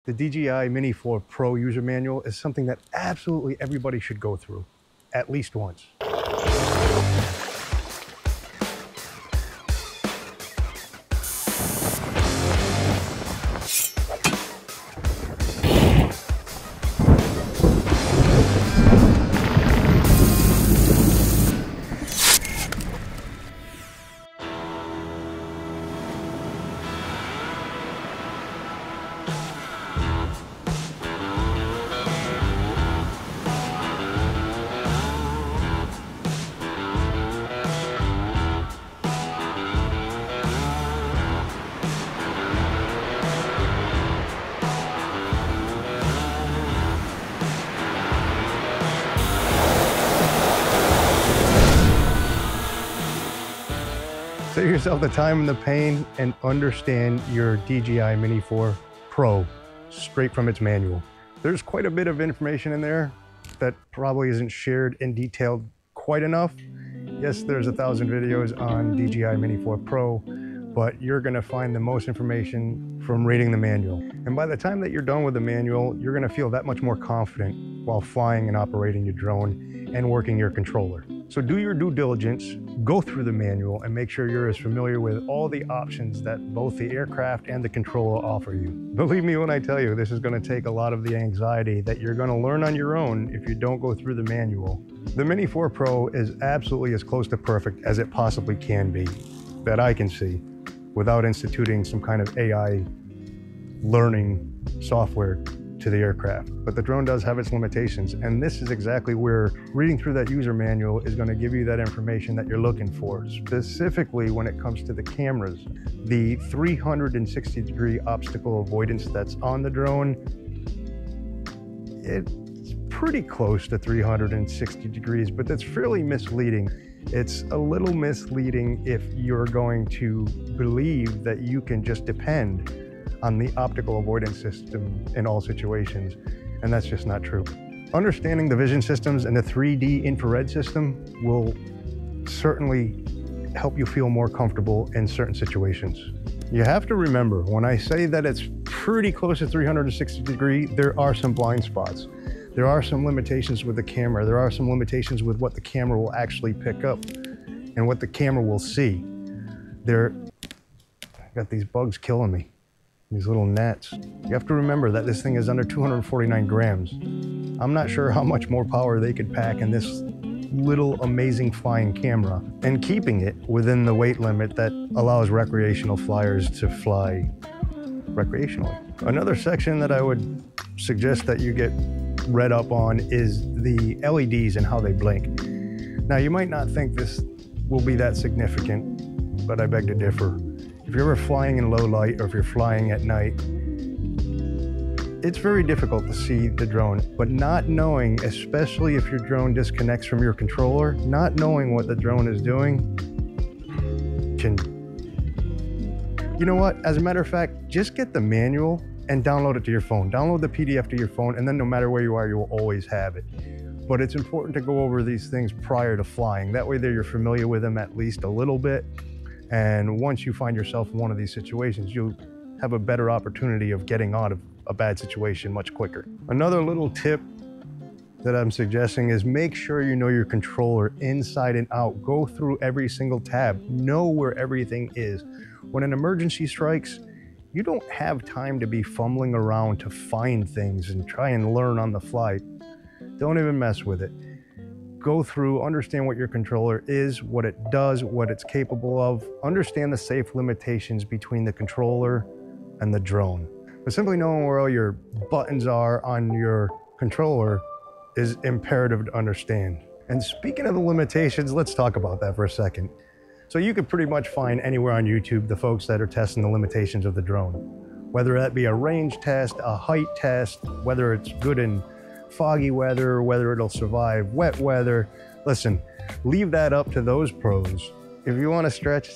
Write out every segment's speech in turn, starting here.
The DJI Mini 4 Pro user manual is something that absolutely everybody should go through, at least once. Save yourself the time and the pain and understand your DJI Mini 4 Pro straight from its manual. There's quite a bit of information in there that probably isn't shared in detail quite enough. Yes, there's 1,000 videos on DJI Mini 4 Pro, but you're gonna find the most information from reading the manual. And by the time that you're done with the manual, you're gonna feel that much more confident while flying and operating your drone and working your controller. So do your due diligence, go through the manual, and make sure you're as familiar with all the options that both the aircraft and the controller offer you. Believe me when I tell you, this is going to take a lot of the anxiety that you're going to learn on your own if you don't go through the manual. The Mini 4 Pro is absolutely as close to perfect as it possibly can be, that I can see, without instituting some kind of AI learning software to the aircraft. But the drone does have its limitations, and this is exactly where reading through that user manual is going to give you that information that you're looking for. Specifically when it comes to the cameras, the 360-degree obstacle avoidance that's on the drone, it's pretty close to 360 degrees, but that's fairly misleading. It's a little misleading if you're going to believe that you can just depend on the optical avoidance system in all situations, and that's just not true. Understanding the vision systems and the 3D infrared system will certainly help you feel more comfortable in certain situations. You have to remember, when I say that it's pretty close to 360 degree, there are some blind spots. There are some limitations with the camera. There are some limitations with what the camera will actually pick up and what the camera will see. I got these bugs killing me. These little gnats. You have to remember that this thing is under 249 grams. I'm not sure how much more power they could pack in this little amazing flying camera, and keeping it within the weight limit that allows recreational flyers to fly recreationally. Another section that I would suggest that you get read up on is the LEDs and how they blink. Now, you might not think this will be that significant, but I beg to differ. If you're ever flying in low light or if you're flying at night, it's very difficult to see the drone. But not knowing, especially if your drone disconnects from your controller, not knowing what the drone is doing can... You know what? As a matter of fact, just get the manual and download it to your phone. Download the PDF to your phone, and then no matter where you are, you will always have it. But it's important to go over these things prior to flying. That way you're familiar with them at least a little bit. And once you find yourself in one of these situations, you'll have a better opportunity of getting out of a bad situation much quicker. Another little tip that I'm suggesting is make sure you know your controller inside and out. Go through every single tab. Know where everything is. When an emergency strikes, you don't have time to be fumbling around to find things and try and learn on the fly. Don't even mess with it. Go through, understand what your controller is, what it does, what it's capable of. Understand the safe limitations between the controller and the drone. But simply knowing where all your buttons are on your controller is imperative to understand. And speaking of the limitations, let's talk about that for a second. So you could pretty much find anywhere on YouTube the folks that are testing the limitations of the drone. Whether that be a range test, a height test, whether it's good in foggy weather, whether it'll survive wet weather. Listen, leave that up to those pros. If you want to stretch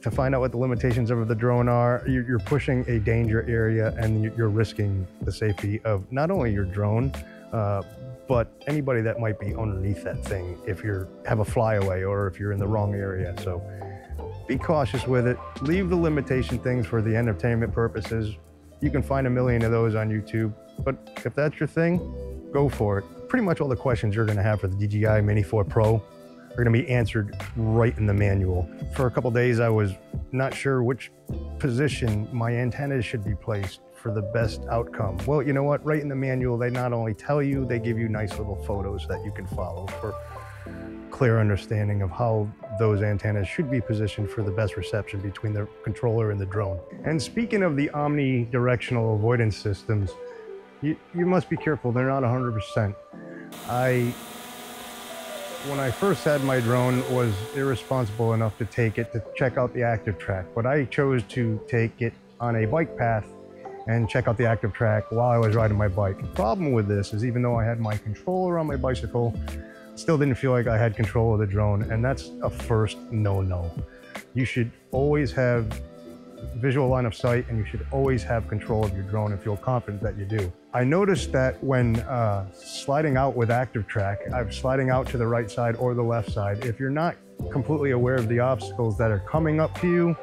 to find out what the limitations of the drone are, you're pushing a danger area, and you're risking the safety of not only your drone, but anybody that might be underneath that thing if you have a flyaway or if you're in the wrong area. So be cautious with it. Leave the limitation things for the entertainment purposes. You can find a million of those on YouTube, but if that's your thing, go for it. Pretty much all the questions you're gonna have for the DJI Mini 4 Pro are gonna be answered right in the manual. For a couple days, I was not sure which position my antennas should be placed for the best outcome. Well, you know what? Right in the manual, they not only tell you, they give you nice little photos that you can follow for clear understanding of how those antennas should be positioned for the best reception between the controller and the drone. And speaking of the omnidirectional avoidance systems, you must be careful. They're not 100%. When I first had my drone, was irresponsible enough to take it to check out the active track, but I chose to take it on a bike path and check out the active track while I was riding my bike. The problem with this is, even though I had my controller on my bicycle, still didn't feel like I had control of the drone, and that's a first no-no. You should always have visual line of sight, and you should always have control of your drone and feel confident that you do. I noticed that when sliding out with active track, I'm sliding out to the right side or the left side. If you're not completely aware of the obstacles that are coming up to you,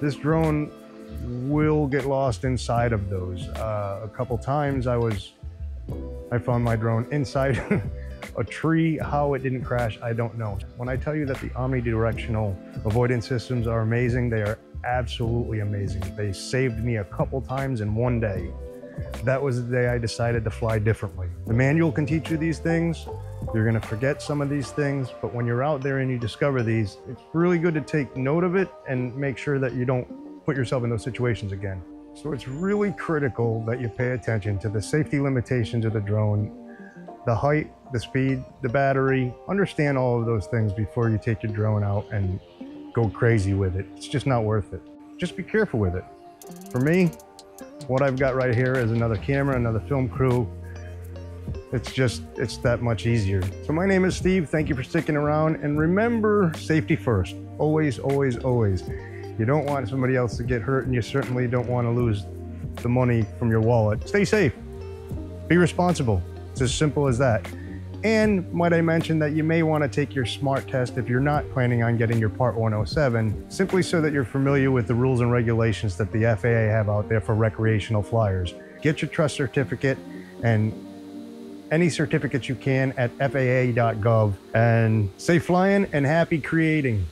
this drone will get lost inside of those. A couple times I found my drone inside a tree. How it didn't crash, I don't know. When I tell you that the omnidirectional avoidance systems are amazing, they are absolutely amazing. They saved me a couple times in one day. That was the day I decided to fly differently. The manual can teach you these things. You're gonna forget some of these things, but when you're out there and you discover these, it's really good to take note of it and make sure that you don't put yourself in those situations again. So it's really critical that you pay attention to the safety limitations of the drone, the height, the speed, the battery. Understand all of those things before you take your drone out and go crazy with it. It's just not worth it. Just be careful with it. For me, what I've got right here is another camera, another film crew. It's that much easier. So my name is Steve. Thank you for sticking around. And remember, safety first. Always, always, always. You don't want somebody else to get hurt, and you certainly don't want to lose the money from your wallet. Stay safe. Be responsible. It's as simple as that. And might I mention that you may want to take your SMART test if you're not planning on getting your Part 107, simply so that you're familiar with the rules and regulations that the FAA have out there for recreational flyers. Get your trust certificate and any certificates you can at faa.gov, and safe flying and happy creating.